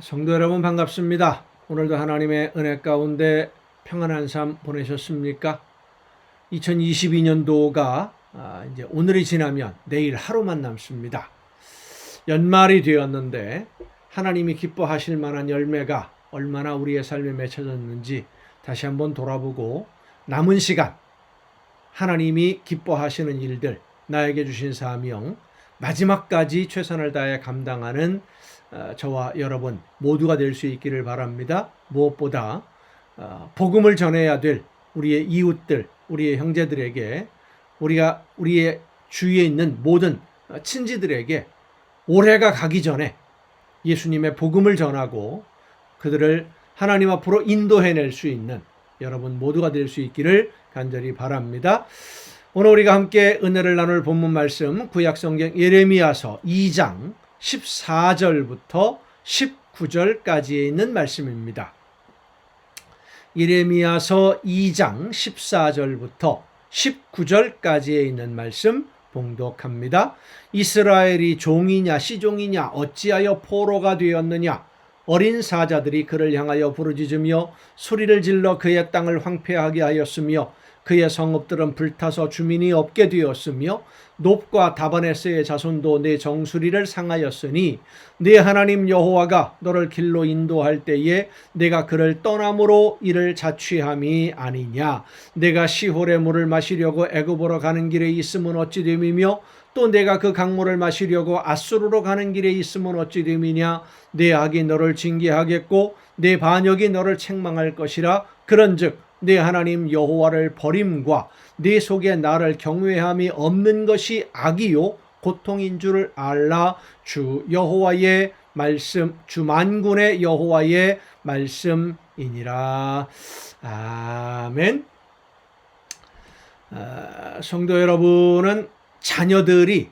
성도 여러분 반갑습니다. 오늘도 하나님의 은혜 가운데 평안한 삶 보내셨습니까? 2022년도가 이제 오늘이 지나면 내일 하루만 남습니다. 연말이 되었는데 하나님이 기뻐하실 만한 열매가 얼마나 우리의 삶에 맺혀졌는지 다시 한번 돌아보고 남은 시간 하나님이 기뻐하시는 일들, 나에게 주신 사명, 마지막까지 최선을 다해 감당하는 저와 여러분 모두가 될 수 있기를 바랍니다. 무엇보다 복음을 전해야 될 우리의 이웃들, 우리의 형제들에게, 우리의 주위에 있는 모든 친지들에게 올해가 가기 전에 예수님의 복음을 전하고 그들을 하나님 앞으로 인도해낼 수 있는 여러분 모두가 될 수 있기를 간절히 바랍니다. 오늘 우리가 함께 은혜를 나눌 본문 말씀 구약성경 예레미야서 2장 14절부터 19절까지에 있는 말씀입니다. 예레미야서 2장 14절부터 19절까지에 있는 말씀 봉독합니다. 이스라엘이 종이냐 시종이냐 어찌하여 포로가 되었느냐. 어린 사자들이 그를 향하여 부르짖으며 소리를 질러 그의 땅을 황폐하게 하였으며 그의 성읍들은 불타서 주민이 없게 되었으며 놉과 다바네스의 자손도 내 정수리를 상하였으니 네 하나님 여호와가 너를 길로 인도할 때에 내가 그를 떠남으로 이를 자취함이 아니냐. 내가 시홀의 물을 마시려고 애굽으로 가는 길에 있음은 어찌 됨이며 또 내가 그 강물을 마시려고 앗수르로 가는 길에 있음은 어찌 됨이냐. 내 악이 너를 징계하겠고 내 반역이 너를 책망할 것이라. 그런즉 내 하나님 여호와를 버림과 내 속에 나를 경외함이 없는 것이 악이요 고통인 줄 알라. 주 여호와의 말씀, 주 만군의 여호와의 말씀이니라. 아멘. 성도 여러분은 자녀들이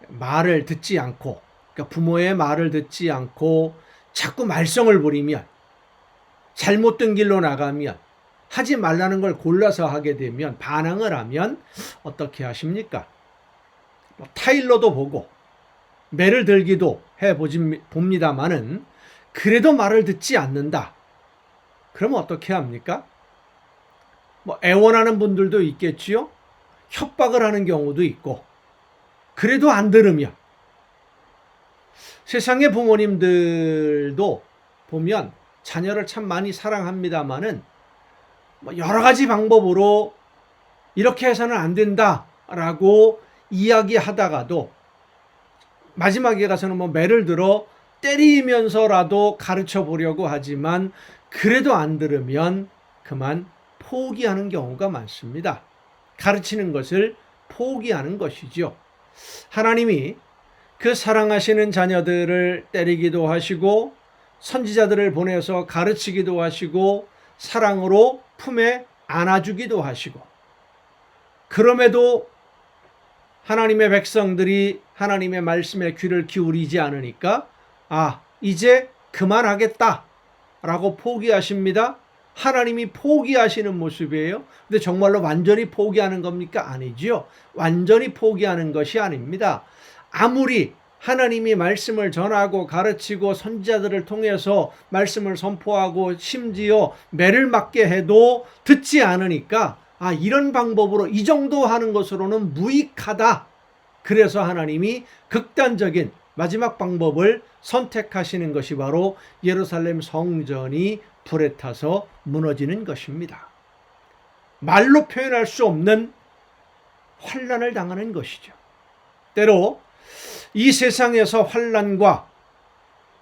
말을 듣지 않고, 그러니까 부모의 말을 듣지 않고 자꾸 말썽을 부리면, 잘못된 길로 나가면, 하지 말라는 걸 골라서 하게 되면, 반항을 하면 어떻게 하십니까? 타일러도 보고 매를 들기도 해봅니다마는 그래도 말을 듣지 않는다. 그러면 어떻게 합니까? 애원하는 분들도 있겠지요. 협박을 하는 경우도 있고, 그래도 안 들으면, 세상의 부모님들도 보면 자녀를 참 많이 사랑합니다마는 여러 가지 방법으로 이렇게 해서는 안 된다라고 이야기하다가도 마지막에 가서는 매를 들어 때리면서라도 가르쳐 보려고 하지만 그래도 안 들으면 그만 포기하는 경우가 많습니다. 가르치는 것을 포기하는 것이죠. 하나님이 그 사랑하시는 자녀들을 때리기도 하시고 선지자들을 보내서 가르치기도 하시고 사랑으로 품에 안아주기도 하시고, 그럼에도 하나님의 백성들이 하나님의 말씀에 귀를 기울이지 않으니까 이제 그만하겠다라고 포기하십니다. 하나님이 포기하시는 모습이에요. 근데 정말로 완전히 포기하는 겁니까? 아니죠. 완전히 포기하는 것이 아닙니다. 아무리 하나님이 말씀을 전하고 가르치고 선지자들을 통해서 말씀을 선포하고 심지어 매를 맞게 해도 듣지 않으니까 이런 방법으로 이 정도 하는 것으로는 무익하다. 그래서 하나님이 극단적인 마지막 방법을 선택하시는 것이 바로 예루살렘 성전이 불에 타서 무너지는 것입니다. 말로 표현할 수 없는 환난을 당하는 것이죠. 때로 이 세상에서 환난과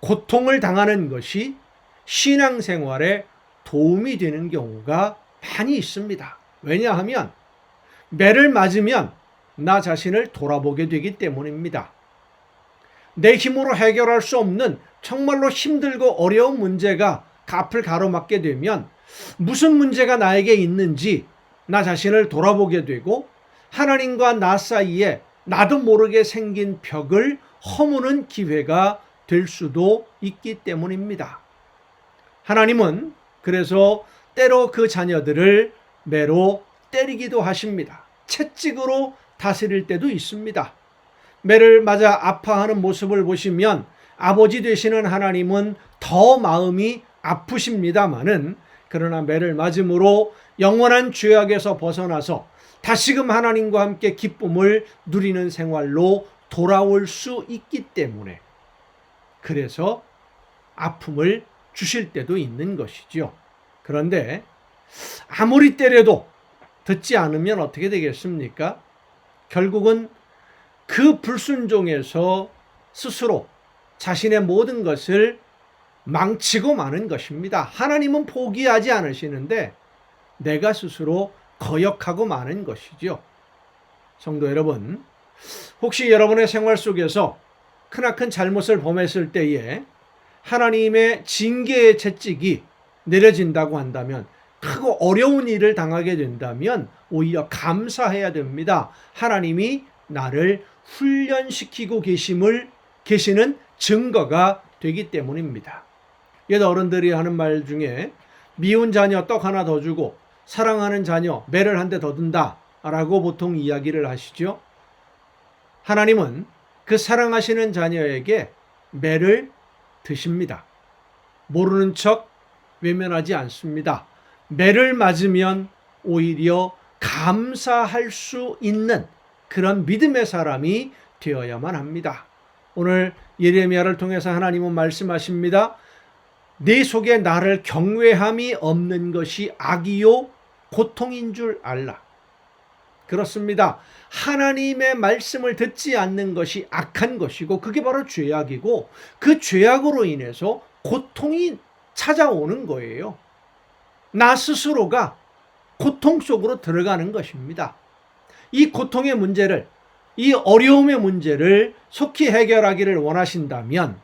고통을 당하는 것이 신앙생활에 도움이 되는 경우가 많이 있습니다. 왜냐하면 매를 맞으면 나 자신을 돌아보게 되기 때문입니다. 내 힘으로 해결할 수 없는 정말로 힘들고 어려운 문제가 앞을 가로막게 되면 무슨 문제가 나에게 있는지 나 자신을 돌아보게 되고 하나님과 나 사이에 나도 모르게 생긴 벽을 허무는 기회가 될 수도 있기 때문입니다. 하나님은 그래서 때로 그 자녀들을 매로 때리기도 하십니다. 채찍으로 다스릴 때도 있습니다. 매를 맞아 아파하는 모습을 보시면 아버지 되시는 하나님은 더 마음이 아프십니다마는, 그러나 매를 맞음으로 영원한 죄악에서 벗어나서 다시금 하나님과 함께 기쁨을 누리는 생활로 돌아올 수 있기 때문에, 그래서 아픔을 주실 때도 있는 것이죠. 그런데 아무리 때려도 듣지 않으면 어떻게 되겠습니까? 결국은 그 불순종에서 스스로 자신의 모든 것을 망치고 마는 것입니다. 하나님은 포기하지 않으시는데 내가 스스로 거역하고 마는 것이죠. 성도 여러분, 혹시 여러분의 생활 속에서 크나큰 잘못을 범했을 때에 하나님의 징계의 채찍이 내려진다고 한다면, 크고 어려운 일을 당하게 된다면 오히려 감사해야 됩니다. 하나님이 나를 훈련시키고 계시는 증거가 되기 때문입니다. 옛 어른들이 하는 말 중에 미운 자녀 떡 하나 더 주고 사랑하는 자녀 매를 한 대 더 든다 라고 보통 이야기를 하시죠. 하나님은 그 사랑하시는 자녀에게 매를 드십니다. 모르는 척 외면하지 않습니다. 매를 맞으면 오히려 감사할 수 있는 그런 믿음의 사람이 되어야만 합니다. 오늘 예레미야를 통해서 하나님은 말씀하십니다. 내 속에 나를 경외함이 없는 것이 악이요 고통인 줄 알라. 그렇습니다. 하나님의 말씀을 듣지 않는 것이 악한 것이고, 그게 바로 죄악이고, 그 죄악으로 인해서 고통이 찾아오는 거예요. 나 스스로가 고통 속으로 들어가는 것입니다. 이 고통의 문제를, 이 어려움의 문제를 속히 해결하기를 원하신다면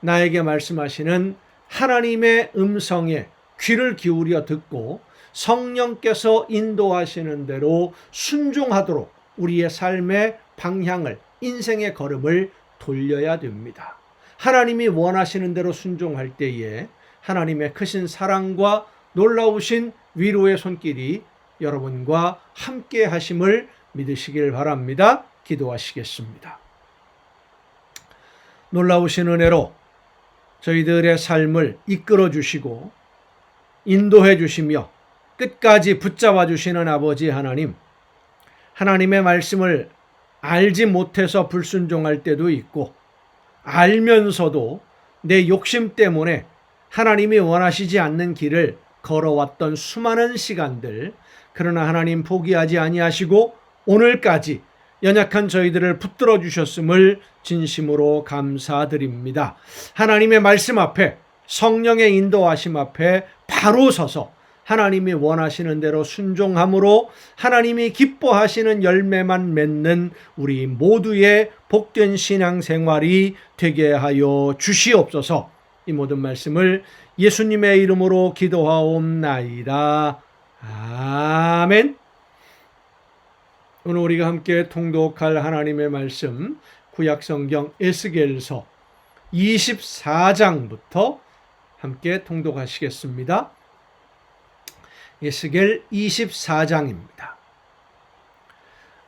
나에게 말씀하시는 하나님의 음성에 귀를 기울여 듣고 성령께서 인도하시는 대로 순종하도록 우리의 삶의 방향을, 인생의 걸음을 돌려야 됩니다. 하나님이 원하시는 대로 순종할 때에 하나님의 크신 사랑과 놀라우신 위로의 손길이 여러분과 함께 하심을 믿으시길 바랍니다. 기도하시겠습니다. 놀라우신 은혜로 저희들의 삶을 이끌어 주시고 인도해 주시며 끝까지 붙잡아 주시는 아버지 하나님, 하나님의 말씀을 알지 못해서 불순종할 때도 있고, 알면서도 내 욕심 때문에 하나님이 원하시지 않는 길을 걸어왔던 수많은 시간들, 그러나 하나님 포기하지 아니하시고 오늘까지 연약한 저희들을 붙들어 주셨음을 진심으로 감사드립니다. 하나님의 말씀 앞에, 성령의 인도하심 앞에 바로 서서 하나님이 원하시는 대로 순종함으로 하나님이 기뻐하시는 열매만 맺는 우리 모두의 복된 신앙생활이 되게 하여 주시옵소서. 이 모든 말씀을 예수님의 이름으로 기도하옵나이다. 아멘. 오늘 우리가 함께 통독할 하나님의 말씀, 구약성경 에스겔서 24장부터 함께 통독하시겠습니다. 에스겔 24장입니다.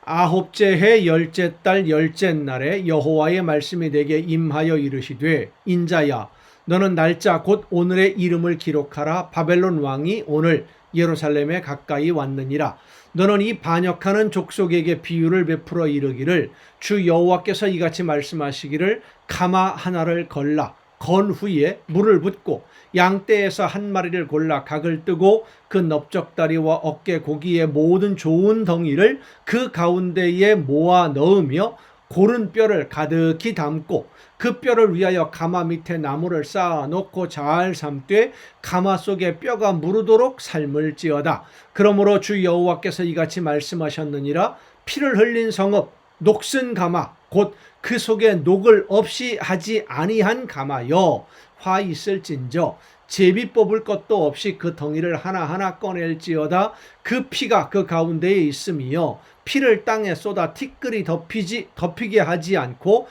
아홉째 해 열째 달 열째 날에 여호와의 말씀이 내게 임하여 이르시되, 인자야, 너는 날짜 곧 오늘의 이름을 기록하라. 바벨론 왕이 오늘 예루살렘에 가까이 왔느니라. 너는 이 반역하는 족속에게 비유를 베풀어 이르기를, 주 여호와께서 이같이 말씀하시기를, 가마 하나를 걸라. 건 후에 물을 붓고 양떼에서 한 마리를 골라 각을 뜨고 그 넓적다리와 어깨 고기의 모든 좋은 덩이를 그 가운데에 모아 넣으며 고른 뼈를 가득히 담고 그 뼈를 위하여 가마 밑에 나무를 쌓아 놓고 잘 삶되 가마 속에 뼈가 무르도록 삶을지어다. 그러므로 주 여호와께서 이같이 말씀하셨느니라. 피를 흘린 성읍 녹슨 가마 곧 그 속에 녹을 없이 하지 아니한 가마여, 화 있을진저 제비 뽑을 것도 없이 그 덩이를 하나하나 꺼낼지어다. 그 피가 그 가운데에 있으며 피를 땅에 쏟아 티끌이 덮이게 하지 않고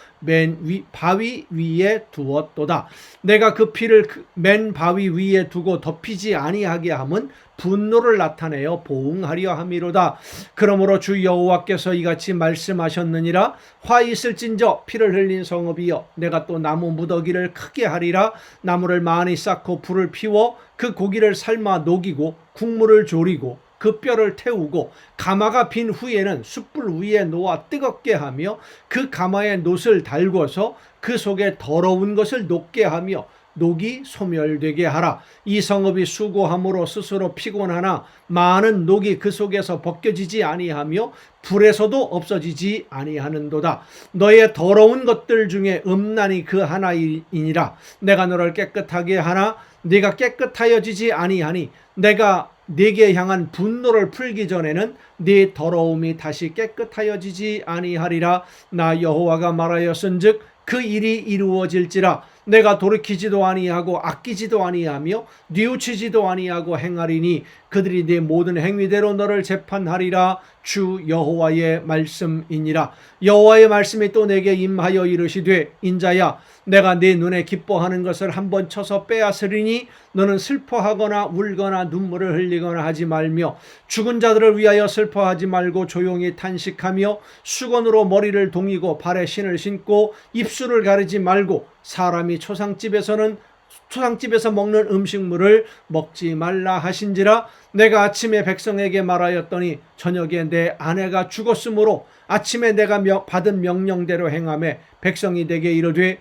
바위 위에 두었도다. 내가 그 피를 맨 바위 위에 두고 덮이지 아니하게 함은 분노를 나타내어 보응하려 함이로다. 그러므로 주 여호와께서 이같이 말씀하셨느니라. 화 있을진저 피를 흘린 성읍이여, 내가 또 나무 무더기를 크게 하리라. 나무를 많이 쌓고 불을 피워 그 고기를 삶아 녹이고 국물을 졸이고 그 뼈를 태우고 가마가 빈 후에는 숯불 위에 놓아 뜨겁게 하며 그 가마에 놋을 달궈서 그 속에 더러운 것을 녹게 하며 녹이 소멸되게 하라. 이 성읍이 수고함으로 스스로 피곤하나 많은 녹이 그 속에서 벗겨지지 아니하며 불에서도 없어지지 아니하는도다. 너의 더러운 것들 중에 음란이 그 하나이니라. 내가 너를 깨끗하게 하나 네가 깨끗하여지지 아니하니 내가 네게 향한 분노를 풀기 전에는 네 더러움이 다시 깨끗하여지지 아니하리라. 나 여호와가 말하였은즉 그 일이 이루어질지라. 내가 돌이키지도 아니하고 아끼지도 아니하며 뉘우치지도 아니하고 행하리니 그들이 네 모든 행위대로 너를 재판하리라. 주 여호와의 말씀이니라. 여호와의 말씀이 또 내게 임하여 이르시되 인자야, 내가 네 눈에 기뻐하는 것을 한번 쳐서 빼앗으리니 너는 슬퍼하거나 울거나 눈물을 흘리거나 하지 말며 죽은 자들을 위하여 슬퍼하지 말고 조용히 탄식하며 수건으로 머리를 동이고 발에 신을 신고 입술을 가리지 말고 사람이 초상집에서 먹는 음식물을 먹지 말라 하신지라. 내가 아침에 백성에게 말하였더니 저녁에 내 아내가 죽었으므로 아침에 내가 받은 명령대로 행하매 백성이 내게 이르되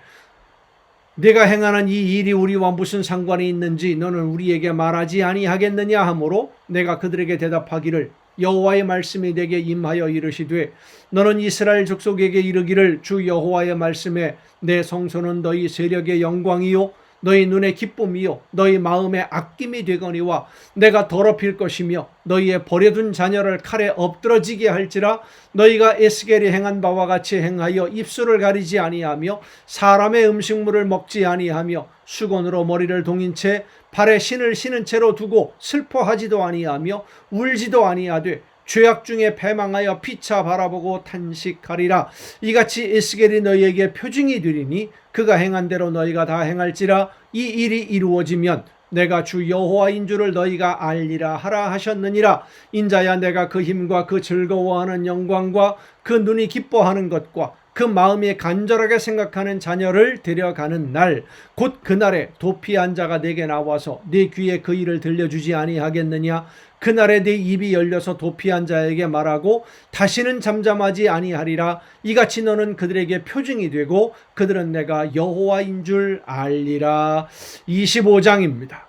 네가 행하는 이 일이 우리와 무슨 상관이 있는지 너는 우리에게 말하지 아니하겠느냐 하므로 내가 그들에게 대답하기를 여호와의 말씀이 내게 임하여 이르시되 너는 이스라엘 족속에게 이르기를 주 여호와의 말씀에 내 성소는 너희 세력의 영광이요 너희 눈의 기쁨이요 너희 마음의 아낌이 되거니와 내가 더럽힐 것이며 너희의 버려둔 자녀를 칼에 엎드러지게 할지라. 너희가 에스겔이 행한 바와 같이 행하여 입술을 가리지 아니하며 사람의 음식물을 먹지 아니하며 수건으로 머리를 동인 채 발에 신을 신은 채로 두고 슬퍼하지도 아니하며 울지도 아니하되 죄악 중에 패망하여 피차 바라보고 탄식하리라. 이같이 에스겔이 너희에게 표징이 되리니 그가 행한 대로 너희가 다 행할지라. 이 일이 이루어지면 내가 주 여호와인 줄을 너희가 알리라 하라 하셨느니라. 인자야, 내가 그 힘과 그 즐거워하는 영광과 그 눈이 기뻐하는 것과 그 마음이 간절하게 생각하는 자녀를 데려가는 날, 곧 그날에 도피한 자가 내게 나와서 네 귀에 그 일을 들려주지 아니하겠느냐. 그날에 네 입이 열려서 도피한 자에게 말하고 다시는 잠잠하지 아니하리라. 이같이 너는 그들에게 표징이 되고 그들은 내가 여호와인 줄 알리라. 25장입니다.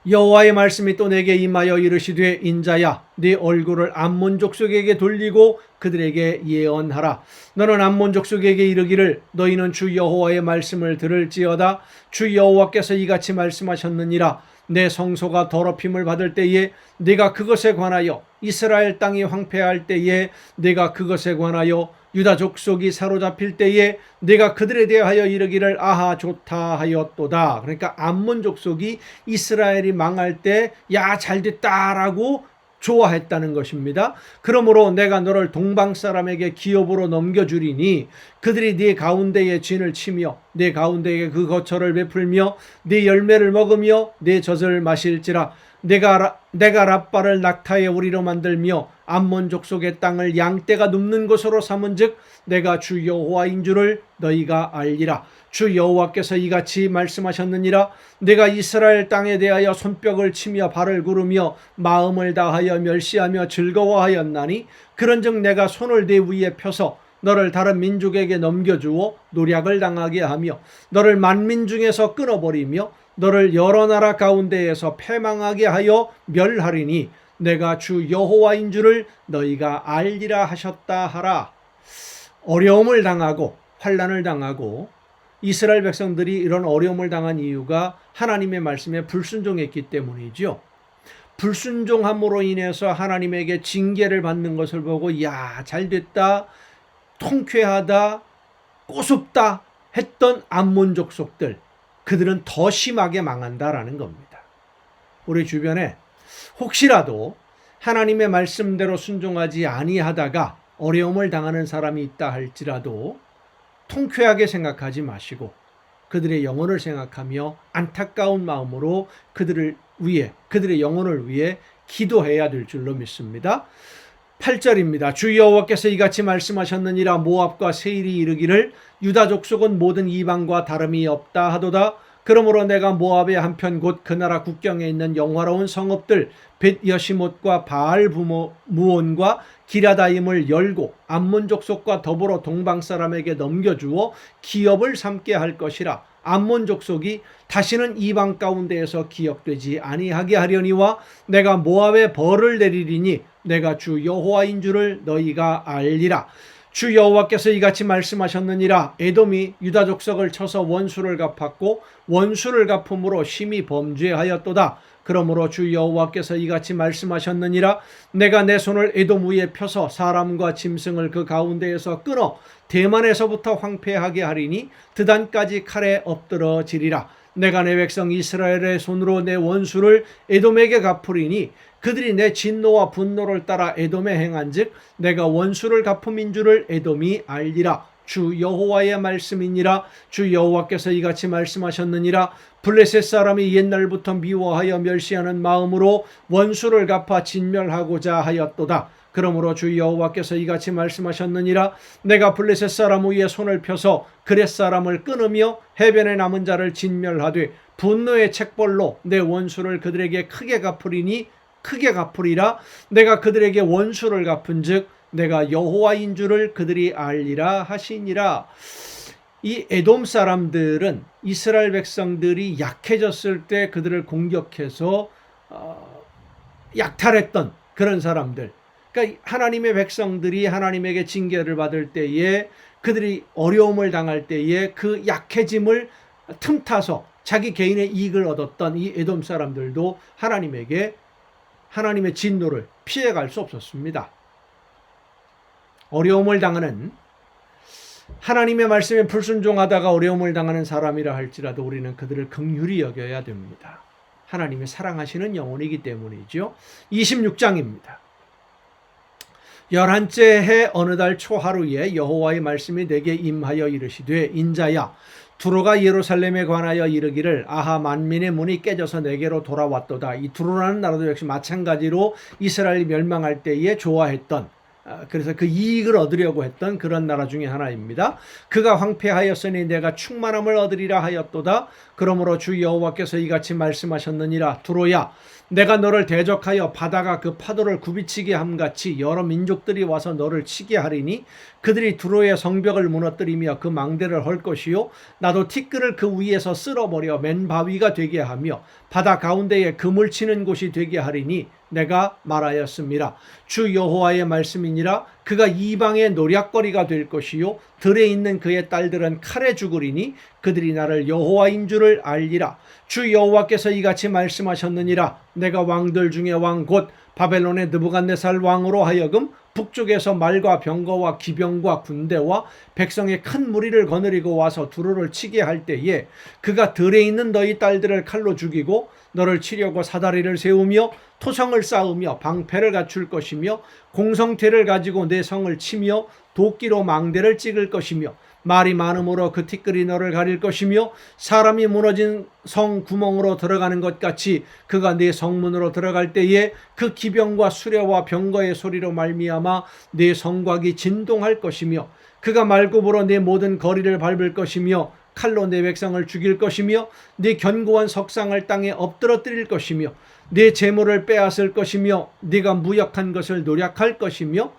여호와의 말씀이 또 내게 임하여 이르시되 인자야, 네 얼굴을 암몬 족속에게 돌리고 그들에게 예언하라. 너는 암몬 족속에게 이르기를 너희는 주 여호와의 말씀을 들을지어다. 주 여호와께서 이같이 말씀하셨느니라. 내 성소가 더럽힘을 받을 때에 네가 그것에 관하여 이스라엘 땅이 황폐할 때에 네가 그것에 관하여 유다 족속이 사로잡힐 때에 네가 그들에 대하여 이르기를 아하 좋다 하였도다. 그러니까 암몬 족속이 이스라엘이 망할 때 야 잘됐다라고 좋아했다는 것입니다. 그러므로 내가 너를 동방 사람에게 기업으로 넘겨주리니 그들이 네 가운데에 진을 치며 네 가운데에 그 거처를 베풀며 네 열매를 먹으며 네 젖을 마실지라. 내가 랍바를 낙타의 우리로 만들며 암몬 족속의 땅을 양떼가 눕는 곳으로 삼은즉 내가 주 여호와인 줄을 너희가 알리라. 주 여호와께서 이같이 말씀하셨느니라. 내가 이스라엘 땅에 대하여 손뼉을 치며 발을 구르며 마음을 다하여 멸시하며 즐거워하였나니 그런즉 내가 손을 네 위에 펴서 너를 다른 민족에게 넘겨주어 노략을 당하게 하며 너를 만민 중에서 끊어버리며 너를 여러 나라 가운데에서 패망하게 하여 멸하리니 내가 주 여호와인 줄을 너희가 알리라 하셨다 하라. 어려움을 당하고 환난을 당하고 이스라엘 백성들이 이런 어려움을 당한 이유가 하나님의 말씀에 불순종했기 때문이죠. 불순종함으로 인해서 하나님에게 징계를 받는 것을 보고 야 잘됐다, 통쾌하다, 꼬숩다 했던 암몬 족속들, 그들은 더 심하게 망한다라는 겁니다. 우리 주변에 혹시라도 하나님의 말씀대로 순종하지 아니하다가 어려움을 당하는 사람이 있다 할지라도 통쾌하게 생각하지 마시고 그들의 영혼을 생각하며 안타까운 마음으로 그들의 영혼을 위해 기도해야 될 줄로 믿습니다. 8절입니다. 주 여호와께서 이같이 말씀하셨느니라. 모압과 세일이 이르기를 유다 족속은 모든 이방과 다름이 없다 하도다. 그러므로 내가 모압의 한편 곧 그 나라 국경에 있는 영화로운 성읍들 벳여시못과 바알 무온과 기라다임을 열고 암몬 족속과 더불어 동방 사람에게 넘겨주어 기업을 삼게 할 것이라. 암몬 족속이 다시는 이방 가운데에서 기억되지 아니하게 하려니와 내가 모압에 벌을 내리리니 내가 주 여호와인 줄을 너희가 알리라. 주 여호와께서 이같이 말씀하셨느니라. 에돔이 유다 족속을 쳐서 원수를 갚았고 원수를 갚음으로 심히 범죄하였도다. 그러므로 주 여호와께서 이같이 말씀하셨느니라. 내가 내 손을 에돔 위에 펴서 사람과 짐승을 그 가운데에서 끊어 대만에서부터 황폐하게 하리니 드단까지 칼에 엎드러지리라. 내가 내 백성 이스라엘의 손으로 내 원수를 에돔에게 갚으리니 그들이 내 진노와 분노를 따라 에돔에 행한즉 내가 원수를 갚음인 줄을 에돔이 알리라. 주 여호와의 말씀이니라. 주 여호와께서 이같이 말씀하셨느니라. 블레셋 사람이 옛날부터 미워하여 멸시하는 마음으로 원수를 갚아 진멸하고자 하였도다. 그러므로 주 여호와께서 이같이 말씀하셨느니라. 내가 블레셋 사람 위에 손을 펴서 그렛 사람을 끊으며 해변에 남은 자를 진멸하되 분노의 책벌로 내 원수를 그들에게 크게 갚으리라. 내가 그들에게 원수를 갚은즉 내가 여호와인 줄을 그들이 알리라 하시니라. 이 에돔 사람들은 이스라엘 백성들이 약해졌을 때 그들을 공격해서 약탈했던 그런 사람들. 그러니까 하나님의 백성들이 하나님에게 징계를 받을 때에 그들이 어려움을 당할 때에 그 약해짐을 틈타서 자기 개인의 이익을 얻었던 이 에돔 사람들도 하나님의 진노를 피해갈 수 없었습니다. 어려움을 당하는 하나님의 말씀에 불순종하다가 어려움을 당하는 사람이라 할지라도 우리는 그들을 긍휼히 여겨야 됩니다. 하나님의 사랑하시는 영혼이기 때문이죠. 26장입니다. 11째 해 어느 달 초하루에 여호와의 말씀이 내게 임하여 이르시되 인자야 두로가 예루살렘에 관하여 이르기를 아하 만민의 문이 깨져서 내게로 돌아왔도다. 이 두로라는 나라도 역시 마찬가지로 이스라엘이 멸망할 때에 좋아했던 그래서 그 이익을 얻으려고 했던 그런 나라 중에 하나입니다. 그가 황폐하였으니 내가 충만함을 얻으리라 하였도다. 그러므로 주 여호와께서 이같이 말씀하셨느니라. 두로야 내가 너를 대적하여 바다가 그 파도를 굽이치게 함같이 여러 민족들이 와서 너를 치게 하리니 그들이 두로의 성벽을 무너뜨리며 그 망대를 헐 것이요 나도 티끌을 그 위에서 쓸어버려 맨 바위가 되게 하며 바다 가운데에 그물 치는 곳이 되게 하리니 내가 말하였습니다. 주 여호와의 말씀이니라. 그가 이방의 노략거리가 될 것이요 들에 있는 그의 딸들은 칼에 죽으리니 그들이 나를 여호와인 줄을 알리라. 주 여호와께서 이같이 말씀하셨느니라. 내가 왕들 중에 왕 곧 바벨론의 느부갓네살 왕으로 하여금 북쪽에서 말과 병거와 기병과 군대와 백성의 큰 무리를 거느리고 와서 두로를 치게 할 때에 그가 들에 있는 너희 딸들을 칼로 죽이고 너를 치려고 사다리를 세우며 토성을 쌓으며 방패를 갖출 것이며 공성태를 가지고 내 성을 치며 도끼로 망대를 찍을 것이며 말이 많음으로 그 티끌이 너를 가릴 것이며 사람이 무너진 성 구멍으로 들어가는 것 같이 그가 네 성문으로 들어갈 때에 그 기병과 수레와 병거의 소리로 말미암아 네 성곽이 진동할 것이며 그가 말굽으로 네 모든 거리를 밟을 것이며 칼로 내 백성을 죽일 것이며 네 견고한 석상을 땅에 엎드러뜨릴 것이며 네 재물을 빼앗을 것이며 네가 무역한 것을 노략할 것이며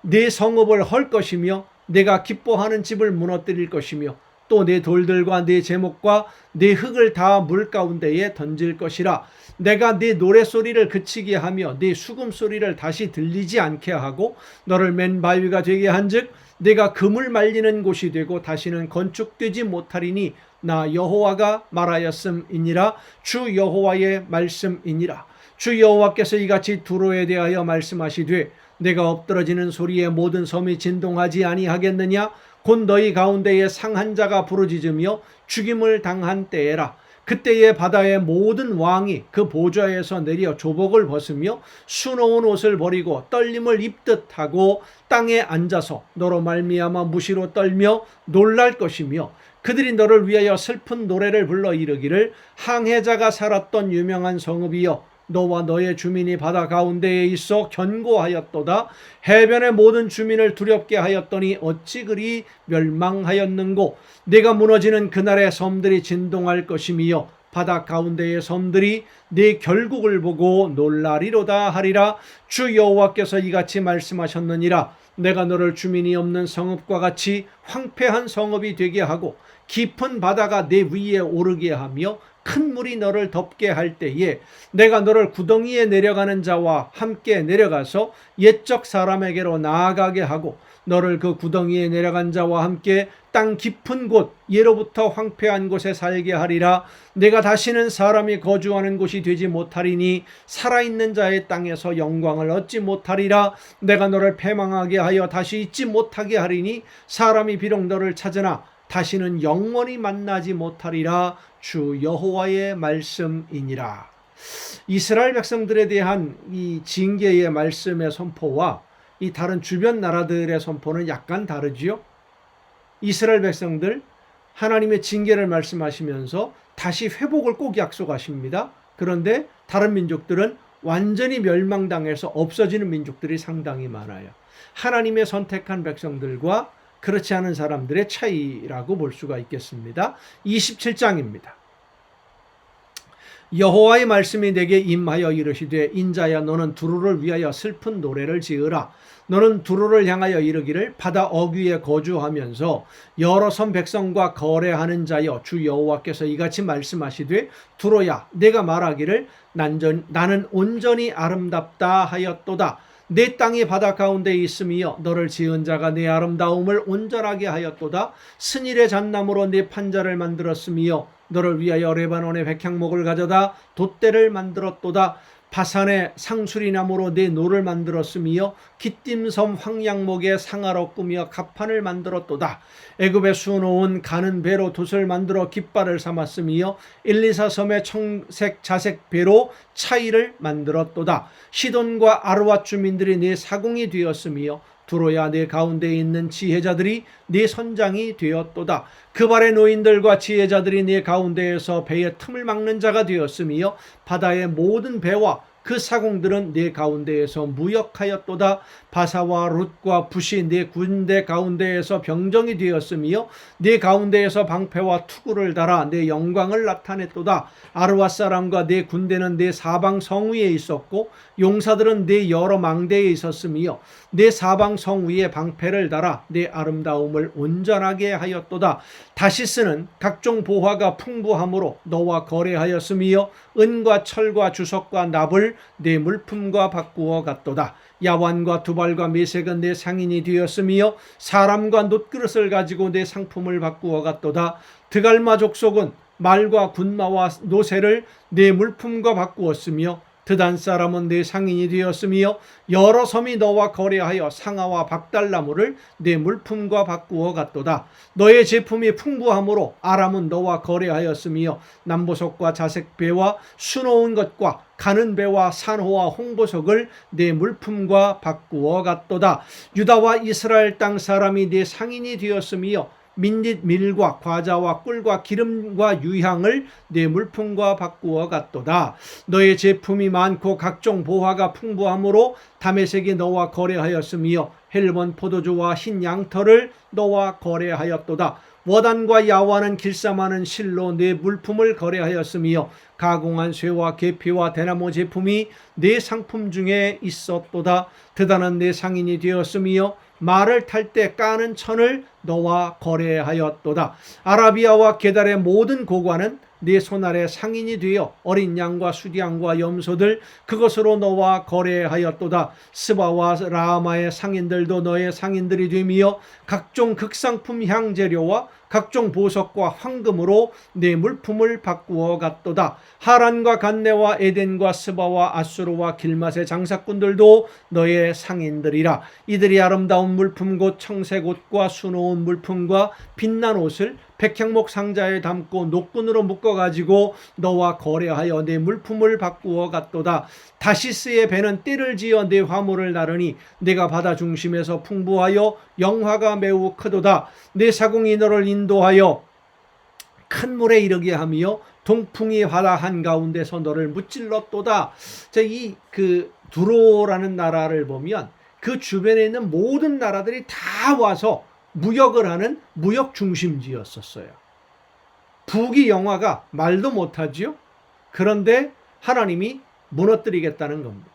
네 성읍을 헐 것이며 내가 기뻐하는 집을 무너뜨릴 것이며 또 내 돌들과 내 제목과 내 흙을 다 물 가운데에 던질 것이라. 내가 네 노래소리를 그치게 하며 네 수금소리를 다시 들리지 않게 하고 너를 맨 바위가 되게 한즉 내가 금을 말리는 곳이 되고 다시는 건축되지 못하리니 나 여호와가 말하였음이니라. 주 여호와의 말씀이니라. 주 여호와께서 이같이 두로에 대하여 말씀하시되 내가 엎드러지는 소리에 모든 섬이 진동하지 아니하겠느냐. 곧 너희 가운데에 상한 자가 부르짖으며 죽임을 당한 때에라. 그때에 바다의 모든 왕이 그 보좌에서 내려 조복을 벗으며 수놓은 옷을 버리고 떨림을 입듯 하고 땅에 앉아서 너로 말미암아 무시로 떨며 놀랄 것이며, 그들이 너를 위하여 슬픈 노래를 불러 이르기를 항해자가 살았던 유명한 성읍이여, 너와 너의 주민이 바다 가운데에 있어 견고하였도다. 해변의 모든 주민을 두렵게 하였더니 어찌 그리 멸망하였는고. 네가 무너지는 그날의 섬들이 진동할 것이며 바다 가운데의 섬들이 네 결국을 보고 놀라리로다 하리라. 주 여호와께서 이같이 말씀하셨느니라. 내가 너를 주민이 없는 성읍과 같이 황폐한 성읍이 되게 하고 깊은 바다가 네 위에 오르게 하며 큰 물이 너를 덮게 할 때에 내가 너를 구덩이에 내려가는 자와 함께 내려가서 옛적 사람에게로 나아가게 하고 너를 그 구덩이에 내려간 자와 함께 땅 깊은 곳 예로부터 황폐한 곳에 살게 하리라. 내가 다시는 사람이 거주하는 곳이 되지 못하리니 살아있는 자의 땅에서 영광을 얻지 못하리라. 내가 너를 패망하게 하여 다시 잊지 못하게 하리니 사람이 비록 너를 찾으나 다시는 영원히 만나지 못하리라. 주 여호와의 말씀이니라. 이스라엘 백성들에 대한 이 징계의 말씀의 선포와 이 다른 주변 나라들의 선포는 약간 다르지요. 이스라엘 백성들 하나님의 징계를 말씀하시면서 다시 회복을 꼭 약속하십니다. 그런데 다른 민족들은 완전히 멸망당해서 없어지는 민족들이 상당히 많아요. 하나님의 선택한 백성들과 그렇지 않은 사람들의 차이라고 볼 수가 있겠습니다. 27장입니다. 여호와의 말씀이 내게 임하여 이르시되 인자야 너는 두로를 위하여 슬픈 노래를 지으라. 너는 두로를 향하여 이르기를 바다 어귀에 거주하면서 여러 섬 백성과 거래하는 자여 주 여호와께서 이같이 말씀하시되 두로야 내가 말하기를 나는 온전히 아름답다 하였도다. 내 땅이 바다 가운데 있으며 너를 지은 자가 내 아름다움을 온전하게 하였도다. 스닐의 잣나무로 내 판자를 만들었으며 너를 위하여 레바논의 백향목을 가져다 돛대를 만들었도다. 바산의 상수리나무로 내 노를 만들었으며 기띔섬 황양목의 상아로 꾸며 갑판을 만들었도다. 애굽에 수놓은 가는 배로 돛을 만들어 깃발을 삼았으며 엘리사 섬의 청색 자색 배로 차이를 만들었도다. 시돈과 아르왓 주민들이 네 사공이 되었으며 두로야 내 가운데에 있는 지혜자들이 네 선장이 되었도다. 그 발의 노인들과 지혜자들이 네 가운데에서 배의 틈을 막는 자가 되었으며 바다의 모든 배와 그 사공들은 네 가운데에서 무역하였도다. 바사와 룻과 붓이 네 군대 가운데에서 병정이 되었으며 네 가운데에서 방패와 투구를 달아 네 영광을 나타냈도다. 아르와 사람과 네 군대는 네 사방 성 위에 있었고 용사들은 네 여러 망대에 있었으며 네 사방 성 위에 방패를 달아 네 아름다움을 온전하게 하였도다. 다시스는 각종 보화가 풍부함으로 너와 거래하였으며 은과 철과 주석과 납을 네 물품과 바꾸어 갔도다. 야완과 두발과 메색은 내 상인이 되었으며 사람과 놋그릇을 가지고 내 상품을 바꾸어 갔도다. 드갈마 족속은 말과 군마와 노새를 내 물품과 바꾸었으며 드단 사람은 내 상인이 되었으며 여러 섬이 너와 거래하여 상아와 박달나무를 내 물품과 바꾸어 갔도다. 너의 제품이 풍부함으로 아람은 너와 거래하였으며 남보석과 자색배와 수놓은 것과 가는 배와 산호와 홍보석을 내 물품과 바꾸어 갔도다. 유다와 이스라엘 땅 사람이 내 상인이 되었으며 민릿 밀과 과자와 꿀과 기름과 유향을 내 물품과 바꾸어 갔도다. 너의 제품이 많고 각종 보화가 풍부함으로 다메섹이 너와 거래하였으며 헬본 포도주와 흰 양털을 너와 거래하였도다. 워단과 야와는 길쌈하는 실로 내 물품을 거래하였으며 가공한 쇠와 계피와 대나무 제품이 내 상품 중에 있었도다. 드다는 내 상인이 되었으며 말을 탈 때 까는 천을 너와 거래하였도다. 아라비아와 게달의 모든 고관은 네 손아래 상인이 되어 어린 양과 수양과 염소들 그것으로 너와 거래하였도다. 스바와 라마의 상인들도 너의 상인들이 되며 각종 극상품 향재료와 각종 보석과 황금으로 네 물품을 바꾸어 갔도다. 하란과 간네와 에덴과 스바와 아수르와 길맛의 장사꾼들도 너의 상인들이라. 이들이 아름다운 물품 곧 청색 옷과 수놓은 물품과 빛난 옷을 백향목 상자에 담고 노끈으로 묶어가지고 너와 거래하여 내 물품을 바꾸어 갔도다. 다시스의 배는 띠를 지어 내 화물을 나르니 내가 바다 중심에서 풍부하여 영화가 매우 크도다. 내 사공이 너를 인도하여 큰 물에 이르게 하며 동풍이 바다 한가운데서 너를 무찔렀도다. 이 두로라는 나라를 보면 그 주변에 있는 모든 나라들이 다 와서 무역을 하는 무역 중심지였었어요. 북이 영화가 말도 못하지요. 그런데 하나님이 무너뜨리겠다는 겁니다.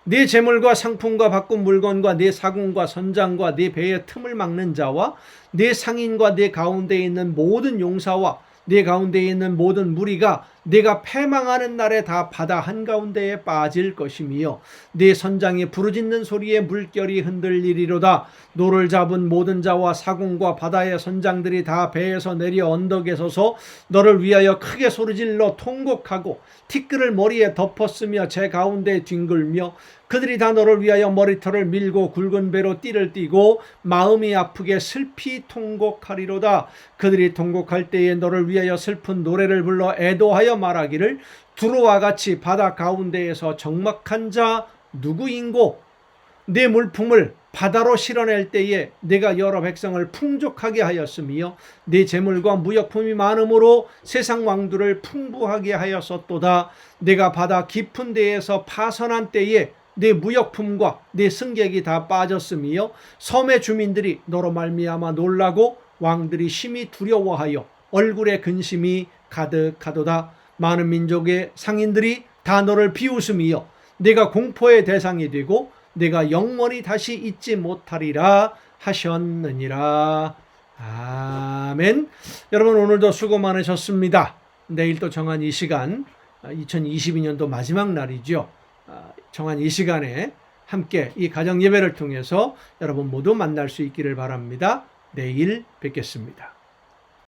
네 재물과 상품과 바꾼 물건과 네 사공과 선장과 네 배의 틈을 막는 자와 네 상인과 네 가운데에 있는 모든 용사와 네 가운데에 있는 모든 무리가 내가 패망하는 날에 다 바다 한가운데에 빠질 것이며 네 선장의 부르짖는 소리에 물결이 흔들리리로다. 노를 잡은 모든 자와 사공과 바다의 선장들이 다 배에서 내려 언덕에 서서 너를 위하여 크게 소리질러 통곡하고 티끌을 머리에 덮었으며 제 가운데 뒹굴며 그들이 다 너를 위하여 머리털을 밀고 굵은 배로 띠를 띠고 마음이 아프게 슬피 통곡하리로다. 그들이 통곡할 때에 너를 위하여 슬픈 노래를 불러 애도하여 말하기를 두로와 같이 바다 가운데에서 적막한 자 누구인고 내 물품을 바다로 실어낼 때에 내가 여러 백성을 풍족하게 하였으며 내 재물과 무역품이 많음으로 세상 왕들을 풍부하게 하였었도다. 내가 바다 깊은 데에서 파선한 때에 내 무역품과 내 승객이 다 빠졌으며 섬의 주민들이 너로 말미암아 놀라고 왕들이 심히 두려워하여 얼굴에 근심이 가득하도다. 많은 민족의 상인들이 다 너를 비웃으며 내가 공포의 대상이 되고 내가 영원히 다시 잊지 못하리라 하셨느니라. 아멘. 여러분 오늘도 수고 많으셨습니다. 내일 또 정한 이 시간 2022년도 마지막 날이죠. 정한 이 시간에 함께 이 가정 예배를 통해서 여러분 모두 만날 수 있기를 바랍니다. 내일 뵙겠습니다.